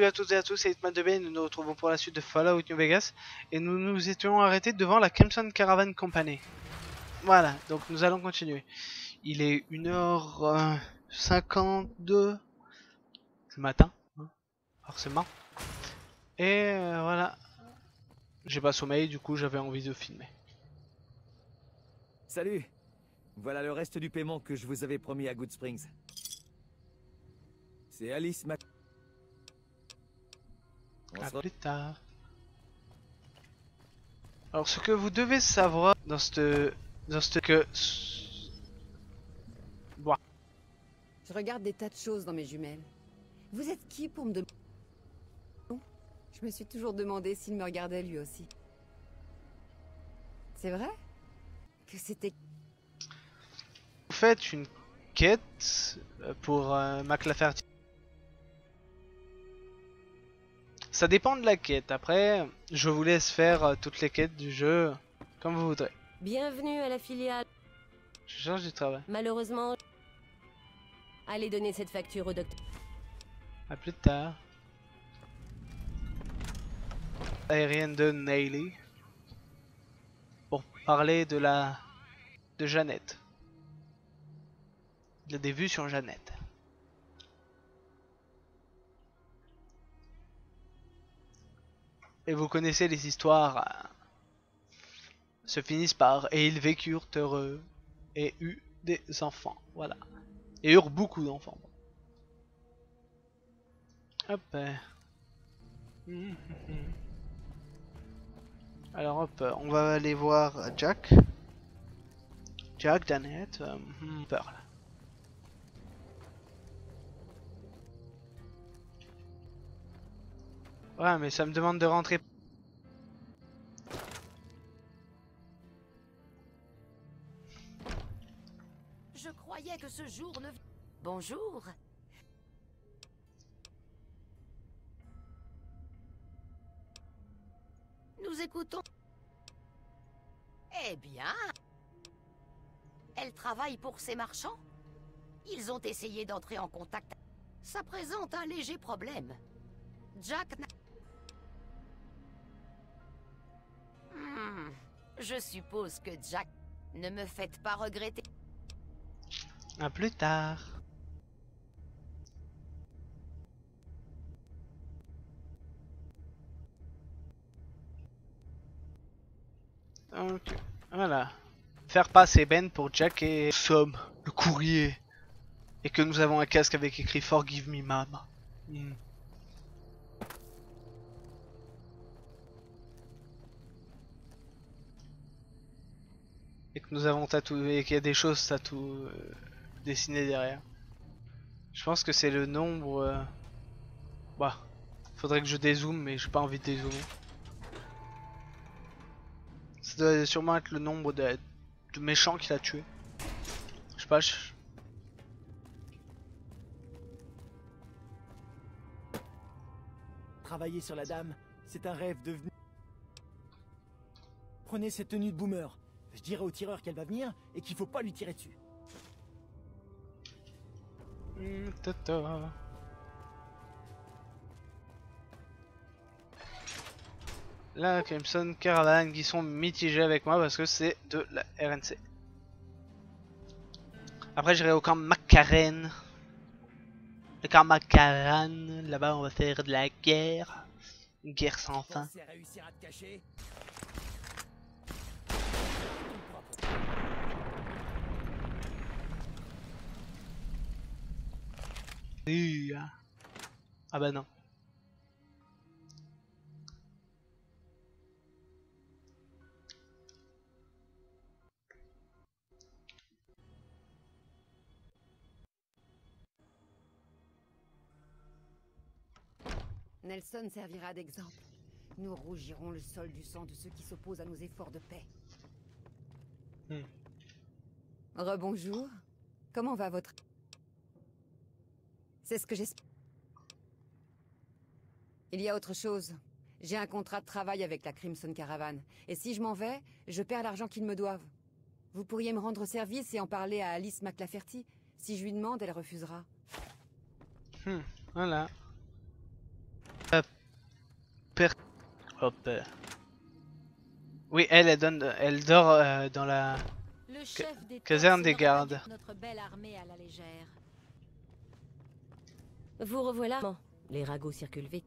à toutes et à tous, c'est Hitman2B et nous nous retrouvons pour la suite de Fallout New Vegas. Et nous nous étions arrêtés devant la Crimson Caravan Company. Voilà, donc nous allons continuer. Il est 1h52 du matin, hein, forcément. Et voilà. J'ai pas sommeil, du coup j'avais envie de filmer. Salut. Voilà le reste du paiement que je vous avais promis à Good Springs. C'est Alice Mac... À plus tard. Alors ce que vous devez savoir dans cette que... Bon. Je regarde des tas de choses dans mes jumelles. Vous êtes qui pour me demander? Je me suis toujours demandé s'il me regardait lui aussi. C'est vrai? Que c'était... Vous faites une quête pour McLaferty. Ça dépend de la quête. Après, je vous laisse faire toutes les quêtes du jeu comme vous voudrez. Bienvenue à la filiale. Je cherche du travail. Malheureusement, allez donner cette facture au docteur. À plus tard. Aérienne de Neily. Pour parler de Jeannette. Il y a des vues sur Jeannette. Et vous connaissez les histoires se finissent par et ils vécurent heureux et eurent des enfants. Voilà. Et eurent beaucoup d'enfants. Hop. Alors hop, on va aller voir Jack. Jack, Janet, Pearl. Ouais, mais ça me demande de rentrer. Je croyais que ce jour ne... Bonjour. Nous écoutons. Eh bien... Elle travaille pour ces marchands? Ils ont essayé d'entrer en contact. Ça présente un léger problème. Jack n'a... Je suppose que Jack... Ne me faites pas regretter. À plus tard. Donc, voilà. Faire passer Ben pour Jack et Somme, le courrier. Et que nous avons un casque avec écrit Forgive me, Mom. Et que nous avons tatoué, et qu'il y a des choses dessinées derrière. Je pense que c'est le nombre. Bah, faudrait que je dézoome, mais j'ai pas envie de dézoomer. Ça doit sûrement être le nombre de méchants qu'il a tué. Je sais pas. Travailler sur la dame, c'est un rêve devenu... Prenez cette tenue de boomer. Je dirai au tireur qu'elle va venir et qu'il faut pas lui tirer dessus. La Crimson Caravan qui sont mitigés avec moi parce que c'est de la RNC. Après j'irai au camp Macarène. Le camp Macarène, là-bas on va faire de la guerre. Une guerre sans fin. Ah bah non. Nelson servira d'exemple. Nous rougirons le sol du sang de ceux qui s'opposent à nos efforts de paix. Rebonjour. Comment va votre... C'est ce que j'espère. Il y a autre chose. J'ai un contrat de travail avec la Crimson Caravan. Et si je m'en vais, je perds l'argent qu'ils me doivent. Vous pourriez me rendre service et en parler à Alice McLaferty. Si je lui demande, elle refusera. Voilà. per... Hop. Oui, elle dort dans la Le chef des caserne Tox des n'aura pas gardes. dit notre belle armée à la légère. Vous revoilà. Bon, les ragots circulent vite.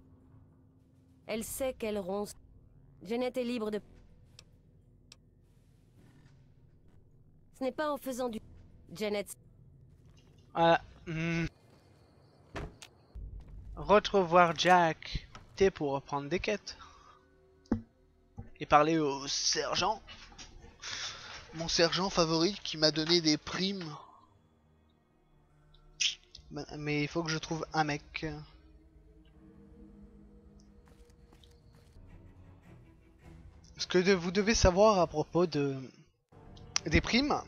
Elle sait qu'elle ronce. Janet est libre de... Ce n'est pas en faisant du... Janet... Voilà. Retrouvoir Jack. T'es pour reprendre des quêtes. Et parler au sergent. Mon sergent favori qui m'a donné des primes. Mais il faut que je trouve un mec. Ce que vous devez savoir à propos des primes,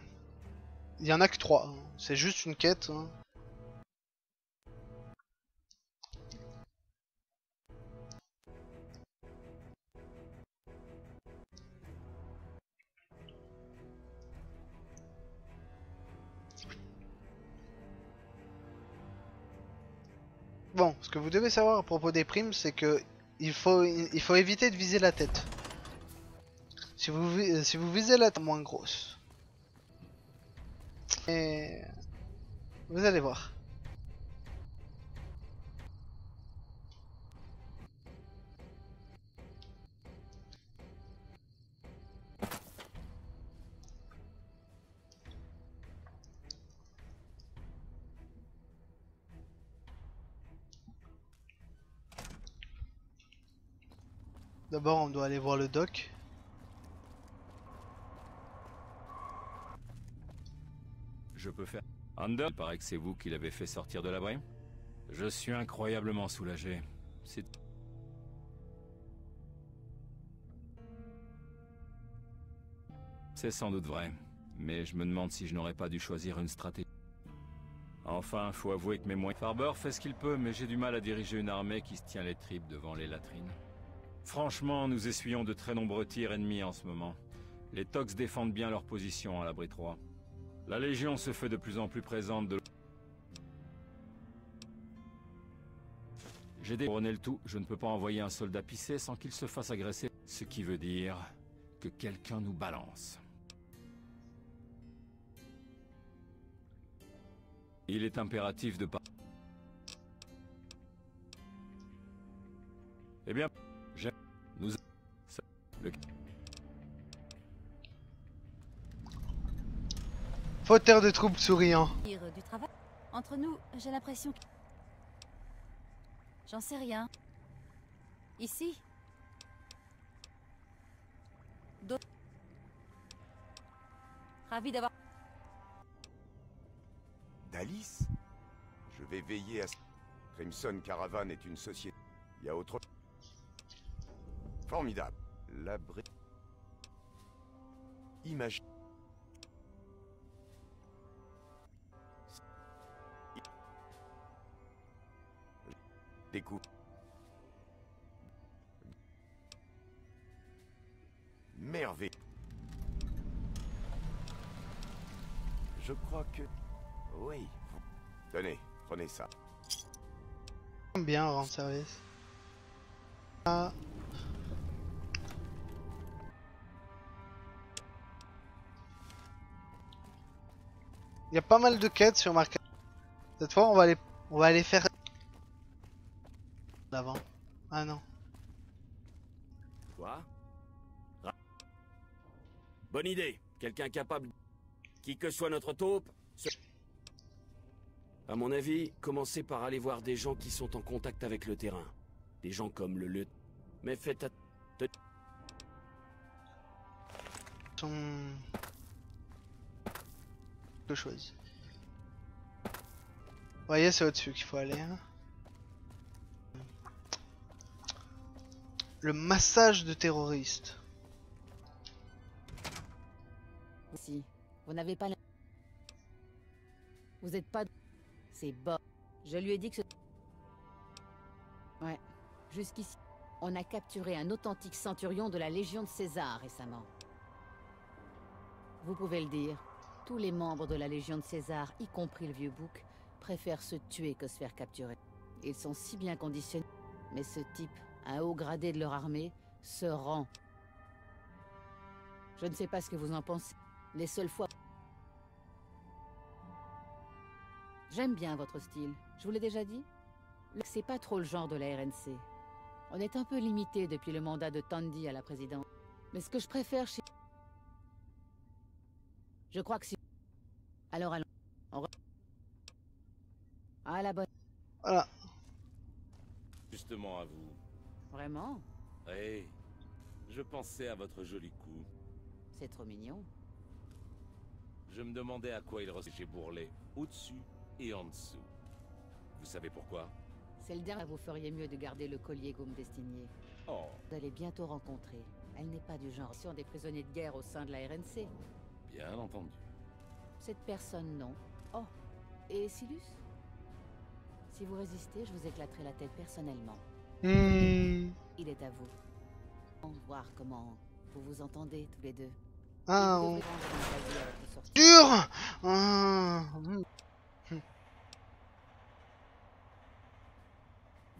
il y en a que 3. C'est juste une quête. Hein. Bon, ce que vous devez savoir à propos des primes, c'est que il faut éviter de viser la tête. Si vous visez la tête moins grosse. Et vous allez voir. D'abord, on doit aller voir le doc. Je peux faire... Ander, il paraît que c'est vous qui l'avez fait sortir de l'abri. Je suis incroyablement soulagé. C'est... C'est sans doute vrai, mais je me demande si je n'aurais pas dû choisir une stratégie. Enfin, faut avouer que mes moyens... Farber fait ce qu'il peut, mais j'ai du mal à diriger une armée qui se tient les tripes devant les latrines. Franchement, nous essuyons de très nombreux tirs ennemis en ce moment. Les Tox défendent bien leur position à l'abri 3. La Légion se fait de plus en plus présente de... J'ai découronné le tout, je ne peux pas envoyer un soldat pisser sans qu'il se fasse agresser. Ce qui veut dire que quelqu'un nous balance. Il est impératif de pas... Eh bien, nous... Le... Fauteur de troupes souriant. Du travail. Entre nous, j'ai l'impression que... J'en sais rien. Ici. D'autres. Ravi d'avoir... D'Alice? Je vais veiller à... Crimson Caravan est une société. Il y a autre... Formidable. L'abri... Imagine... Découpe. Merveille. Je crois que... Oui. Tenez, prenez ça. Bien rendre service. Ah. Il y a pas mal de quêtes sur ma carte. Cette fois, on va aller faire l'avant. Ah non. Quoi? Bonne idée. Quelqu'un capable... Qui que soit notre taupe... À mon avis, commencez par aller voir des gens qui sont en contact avec le terrain. Des gens comme le lieutenant. Mais faites attention. Que choisis. Vous voyez, c'est au-dessus qu'il faut aller. Hein. Le massage de terroristes. Si. Vous n'avez pas... Vous êtes pas... C'est bon. Je lui ai dit que ce... Ouais. Jusqu'ici, on a capturé un authentique centurion de la Légion de César récemment. Vous pouvez le dire. Tous les membres de la Légion de César, y compris le vieux bouc, préfèrent se tuer que se faire capturer. Ils sont si bien conditionnés. Mais ce type un haut gradé de leur armée, se rend. Je ne sais pas ce que vous en pensez. Les seules fois... J'aime bien votre style. Je vous l'ai déjà dit. C'est pas trop le genre de la RNC. On est un peu limité depuis le mandat de Tandy à la présidence. Mais ce que je préfère chez... Je crois que si... Alors allons. À la bonne... Voilà. Justement à vous. Vraiment? Oui. Je pensais à votre joli coup. C'est trop mignon. Je me demandais à quoi il ressemblait. J'ai bourrelé au-dessus et en dessous. Vous savez pourquoi? C'est le dernier. Vous feriez mieux de garder le collier Goum Destigné. Oh, Vous allez bientôt rencontrer. Elle n'est pas du genre sur des prisonniers de guerre au sein de la RNC. bien entendu. Cette personne, non. Oh, et Silus? Si vous résistez, je vous éclaterai la tête personnellement. Hmm. Il est à vous. On va voir comment vous vous entendez tous les deux. Ah, Vous on... devrez rendre une avis à votre sortie. dur. Ah.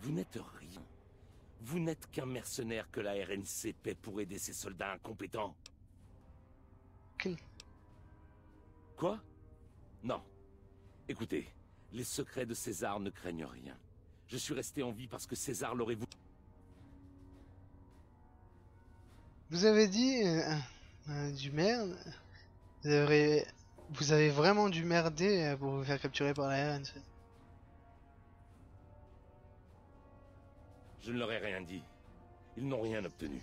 Vous n'êtes rien. Vous n'êtes qu'un mercenaire que la RNC paie pour aider ses soldats incompétents. Quel- Quoi? Non. Écoutez, les secrets de César ne craignent rien. Je suis resté en vie parce que César l'aurait voulu. Vous avez dit du merde. Vous avez vraiment dû merder pour vous faire capturer par la RNC. Je ne leur ai rien dit. Ils n'ont rien obtenu.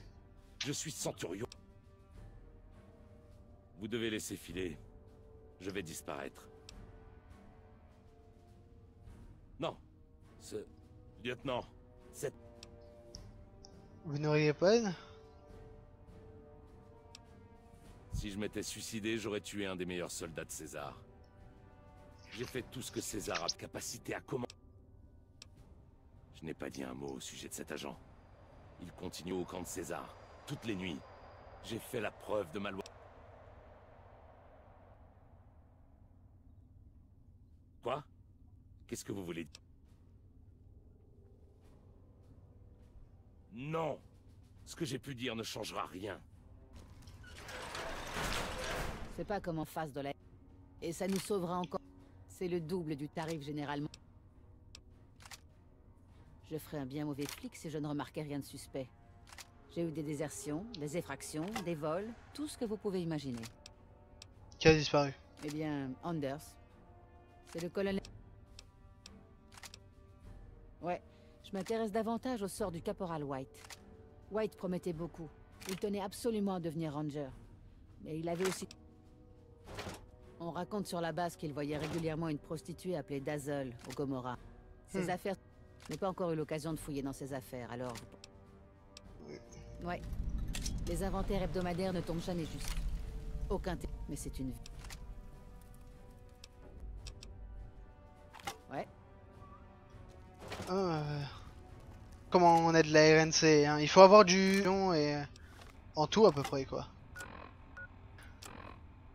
Je suis centurion. Vous devez laisser filer. Je vais disparaître. Non. Ce... lieutenant, cette... Vous n'auriez pas aide? Si je m'étais suicidé, j'aurais tué un des meilleurs soldats de César. J'ai fait tout ce que César a de capacité à commander. Je n'ai pas dit un mot au sujet de cet agent. Il continue au camp de César, toutes les nuits. J'ai fait la preuve de ma loi. Quoi? Qu'est-ce que vous voulez dire? Non! Ce que j'ai pu dire ne changera rien. C'est pas comme en face de la... Et ça nous sauvera encore. C'est le double du tarif généralement. Je ferais un bien mauvais flic si je ne remarquais rien de suspect. J'ai eu des désertions, des effractions, des vols, tout ce que vous pouvez imaginer. Qui a disparu? Eh bien, Anders. C'est le colonel... Ouais, je m'intéresse davantage au sort du caporal White. White promettait beaucoup. Il tenait absolument à devenir ranger. Mais il avait aussi... On raconte sur la base qu'il voyait régulièrement une prostituée appelée Dazzle au Gomorrah. Ses affaires... Je n'ai pas encore eu l'occasion de fouiller dans ses affaires, alors... Ouais. Les inventaires hebdomadaires ne tombent jamais juste. Aucun mais c'est une vie. Ouais. Comment on est de la RNC, hein. Il faut avoir du nom et en tout à peu près quoi.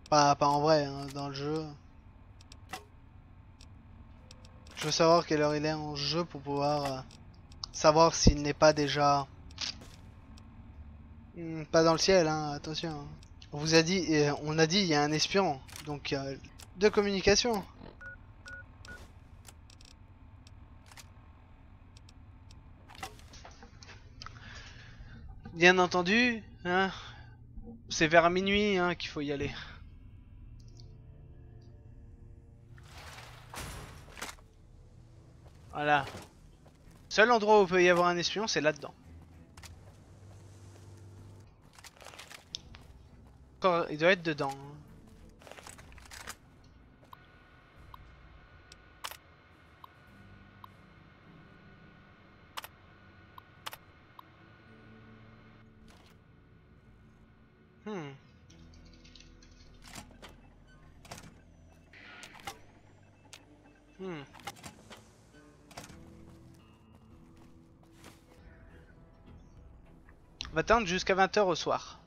Pas en vrai, hein, dans le jeu. Je veux savoir quelle heure il est en jeu pour pouvoir savoir s'il n'est pas déjà... pas dans le ciel, hein, attention. On vous a dit, on a dit il y a un espion, donc de communication. Bien entendu, hein, c'est vers minuit hein, qu'il faut y aller. Voilà. Seul endroit où il peut y avoir un espion, c'est là-dedans. Il doit être dedans. Hmm. Hmm. On va attendre jusqu'à 20 h au soir.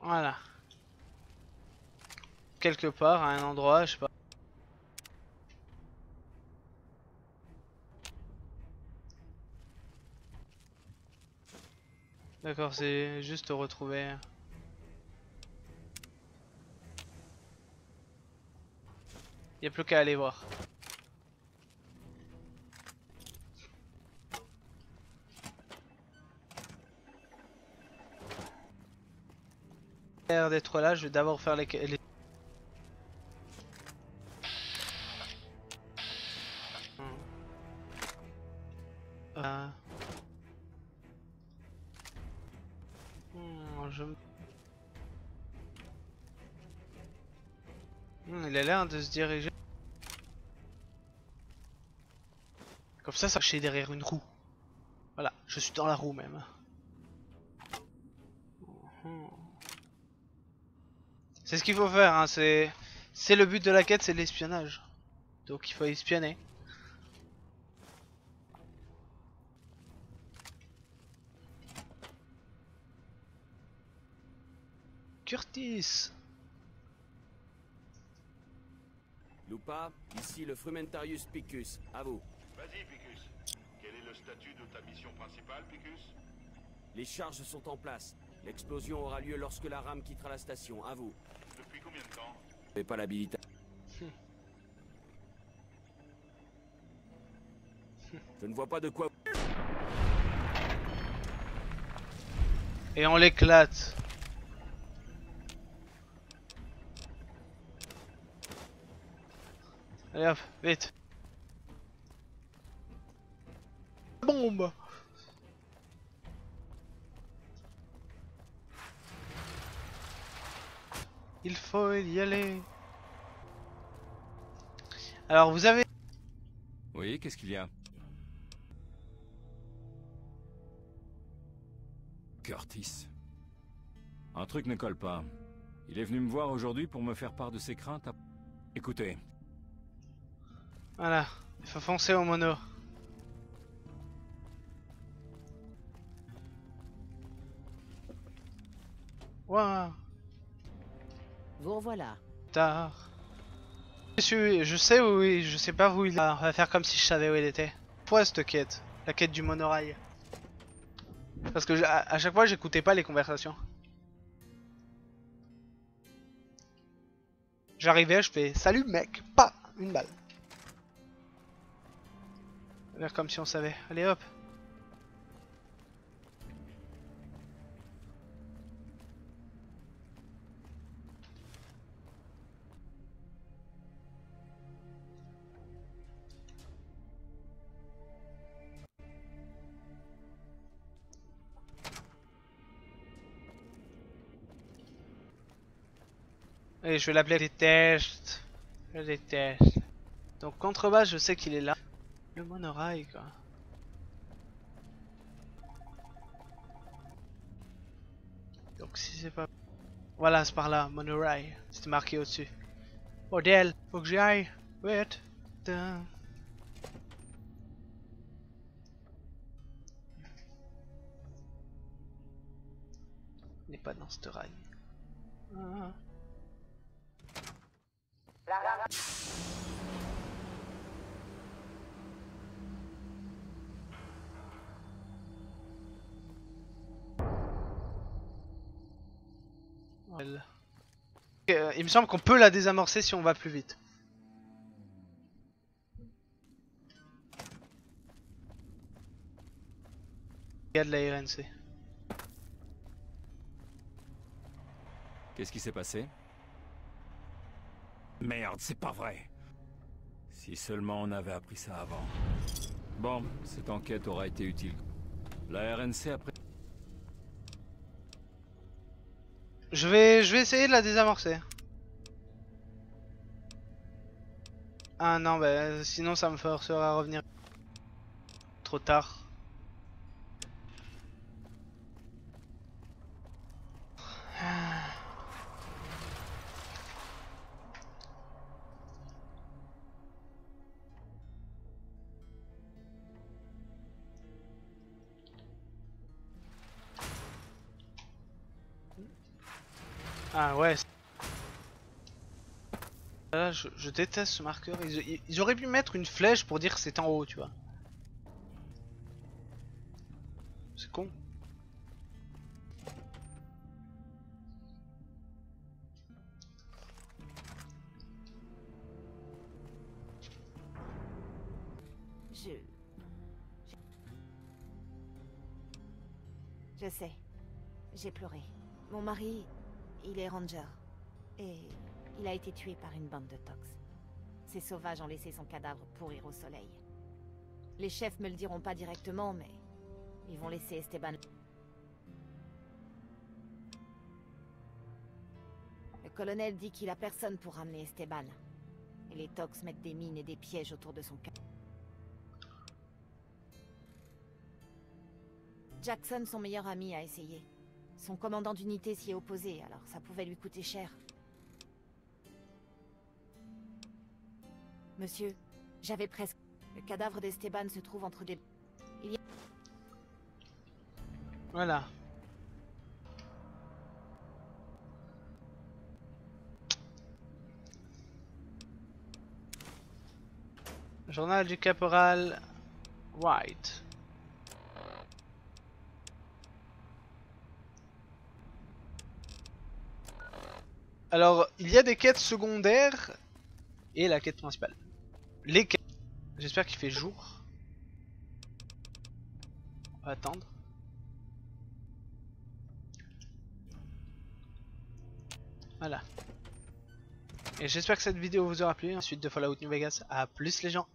Voilà. quelque part à un endroit, je sais pas. D'accord, c'est juste retrouver. Y a plus qu'à aller voir. L'air d'être là, je vais d'abord faire les... Il a l'air de se diriger. Comme ça caché derrière une roue. Voilà, je suis dans la roue même. C'est ce qu'il faut faire, hein. C'est le but de la quête, c'est l'espionnage. Donc il faut espionner. Curtis. Lupa, ici le Frumentarius Picus, à vous. Vas-y, Picus. Quel est le statut de ta mission principale, Picus? Les charges sont en place. L'explosion aura lieu lorsque la rame quittera la station, à vous. Depuis combien de temps? Vous n'avez pas l'habilitation. Je ne vois pas de quoi... Et on l'éclate. Allez hop, vite. Bombe. Il faut y aller. Alors vous avez... Oui, qu'est-ce qu'il y a? Curtis. Un truc ne colle pas. Il est venu me voir aujourd'hui pour me faire part de ses craintes. Écoutez. Voilà, il faut foncer au mono. Waouh. Vous revoilà. Tard. Je sais où je sais pas où il est. On va faire comme si je savais où il était. Pourquoi cette quête? La quête du monorail. Parce que à chaque fois j'écoutais pas les conversations. J'arrivais, je fais salut mec, pas une balle. Faire comme si on savait. Allez hop. Allez, je vais l'appeler les tests. Les tests. Donc contrebas, je sais qu'il est là. Le monorail quoi. Donc si c'est pas... Voilà, c'est par là, monorail. C'était marqué au-dessus. Bordel, faut que j'y aille. Wait. Putain. Il n'est pas dans ce rail. Ah. Il me semble qu'on peut la désamorcer si on va plus vite. Il y a de la RNC. Qu'est-ce qui s'est passé? Merde, c'est pas vrai. Si seulement on avait appris ça avant. Bon, cette enquête aura été utile. La RNC après... Je vais essayer de la désamorcer. Ah non, bah sinon ça me forcera à revenir trop tard. Ah ouais. Là, je déteste ce marqueur. Ils auraient pu mettre une flèche pour dire que c'est en haut, tu vois. C'est con. Je sais. J'ai pleuré. Mon mari, il est ranger. Et il a été tué par une bande de tox. Ces sauvages ont laissé son cadavre pourrir au soleil. Les chefs me le diront pas directement, mais ils vont laisser Esteban. Le colonel dit qu'il a personne pour ramener Esteban. Et les tox mettent des mines et des pièges autour de son cœur. Jackson, son meilleur ami, a essayé. Son commandant d'unité s'y est opposé, alors ça pouvait lui coûter cher. Monsieur, j'avais presque... Le cadavre d'Esteban se trouve entre des... Il y a... Voilà. Journal du caporal White. Alors, il y a des quêtes secondaires et la quête principale. Les quêtes... J'espère qu'il fait jour. On va attendre. Voilà. Et j'espère que cette vidéo vous aura plu. Ensuite de Fallout New Vegas. À plus les gens.